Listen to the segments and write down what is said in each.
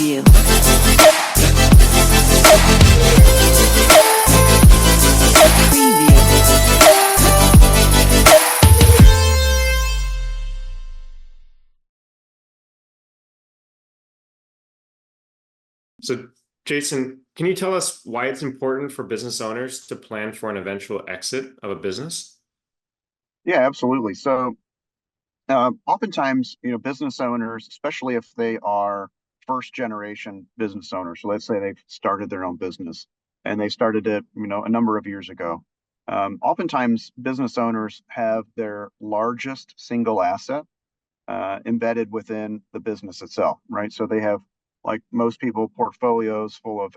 Preview. So, Jason, can you tell us why it's important for business owners to plan for an eventual exit of a business? Yeah, absolutely. So, oftentimes, business owners, especially if they are first generation business owners, so let's say they've started their own business and they started it, a number of years ago. Oftentimes, business owners have their largest single asset embedded within the business itself, right? So they have, like most people, portfolios full of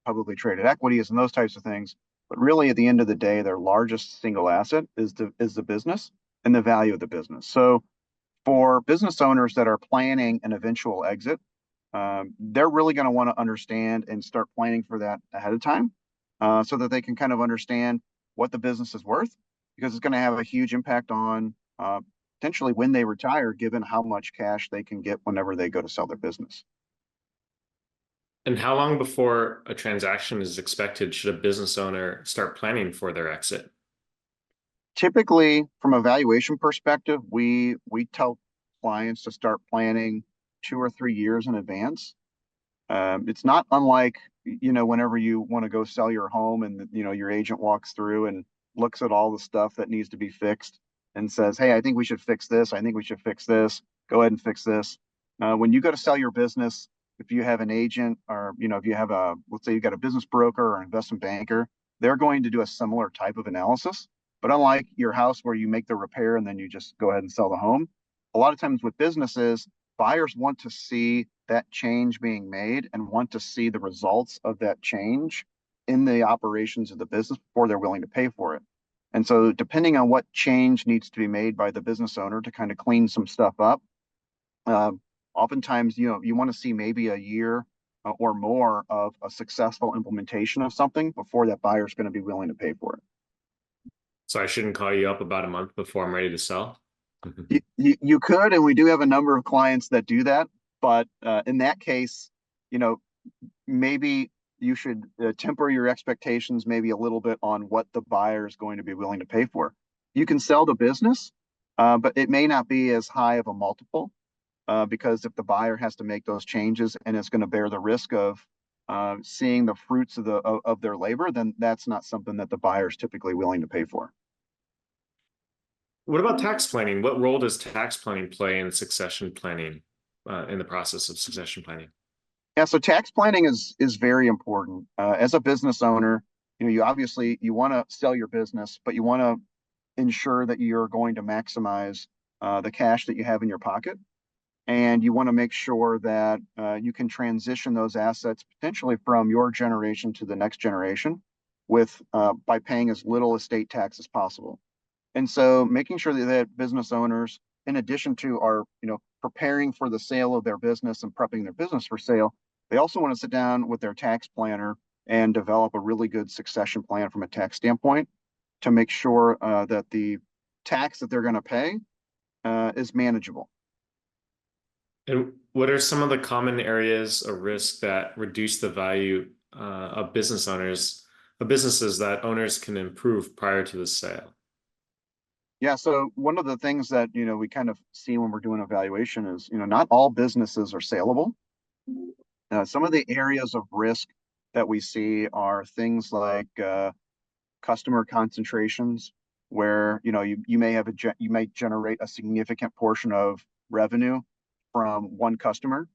publicly traded equities and those types of things. But really, at the end of the day, their largest single asset is the business and the value of the business. So for business owners that are planning an eventual exit, they're really going to want to understand and start planning for that ahead of time, so that they can kind of understand what the business is worth, because it's going to have a huge impact on potentially when they retire, given how much cash they can get whenever they go to sell their business. And how long before a transaction is expected should a business owner start planning for their exit? Typically, from a valuation perspective, we tell clients to start planning 2 or 3 years in advance. It's not unlike, whenever you want to go sell your home and, your agent walks through and looks at all the stuff that needs to be fixed and says, "Hey, I think we should fix this. I think we should fix this. Go ahead and fix this." When you go to sell your business, if you have an agent, or, if you have let's say you got a business broker or investment banker, they're going to do a similar type of analysis. But unlike your house where you make the repair and then you just go ahead and sell the home, a lot of times with businesses, buyers want to see that change being made and want to see the results of that change in the operations of the business before they're willing to pay for it. And so, depending on what change needs to be made by the business owner to kind of clean some stuff up, uh, oftentimes, you want to see maybe a year or more of a successful implementation of something before that buyer is going to be willing to pay for it. So I shouldn't call you up about a month before I'm ready to sell? You could, and we do have a number of clients that do that. But in that case, you know, maybe you should temper your expectations maybe a little bit on what the buyer is going to be willing to pay for. You can sell the business, but it may not be as high of a multiple, because if the buyer has to make those changes and it's going to bear the risk of seeing the fruits of their labor, then that's not something that the buyer is typically willing to pay for. What about tax planning? What role does tax planning play in succession planning, in the process of succession planning? Yeah, so tax planning is very important. As a business owner, you obviously you want to sell your business, but you want to ensure that you're going to maximize the cash that you have in your pocket, and you want to make sure that you can transition those assets potentially from your generation to the next generation with by paying as little estate tax as possible. And so making sure that business owners, in addition to are, preparing for the sale of their business and prepping their business for sale, they also want to sit down with their tax planner and develop a really good succession plan from a tax standpoint to make sure that the tax that they're going to pay is manageable. And what are some of the common areas of risk that reduce the value of businesses that owners can improve prior to the sale? Yeah, so one of the things that we kind of see when we're doing evaluation is not all businesses are saleable. Some of the areas of risk that we see are things like customer concentrations, where you may have you may generate a significant portion of revenue from one customer,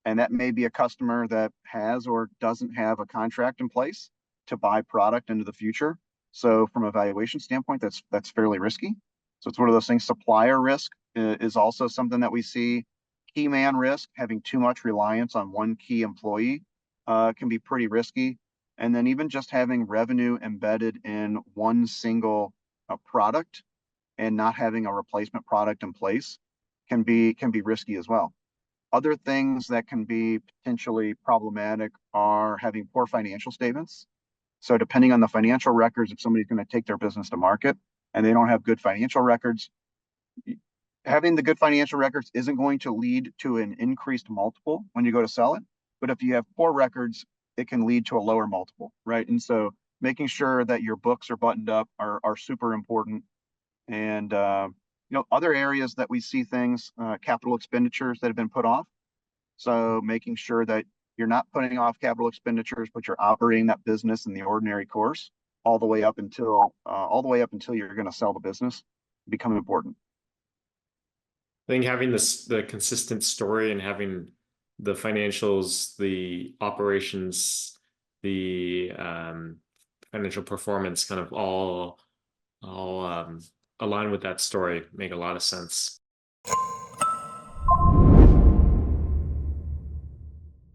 and that may be a customer that has or doesn't have a contract in place to buy product into the future. So from a valuation standpoint, that's fairly risky. So it's one of those things. Supplier risk is also something that we see. Key man risk, having too much reliance on one key employee, can be pretty risky. And then even just having revenue embedded in one single product and not having a replacement product in place can be risky as well. Other things that can be potentially problematic are having poor financial statements. So depending on the financial records, if somebody's going to take their business to market and they don't have good financial records, having the good financial records isn't going to lead to an increased multiple when you go to sell it, but if you have poor records, it can lead to a lower multiple, right? And so making sure that your books are buttoned up are super important. And other areas that we see things, capital expenditures that have been put off. So making sure that you're not putting off capital expenditures, but you're operating that business in the ordinary course all the way up until you're going to sell the business become important. I think having the consistent story and having the financials, the operations, the financial performance kind of all align with that story make a lot of sense.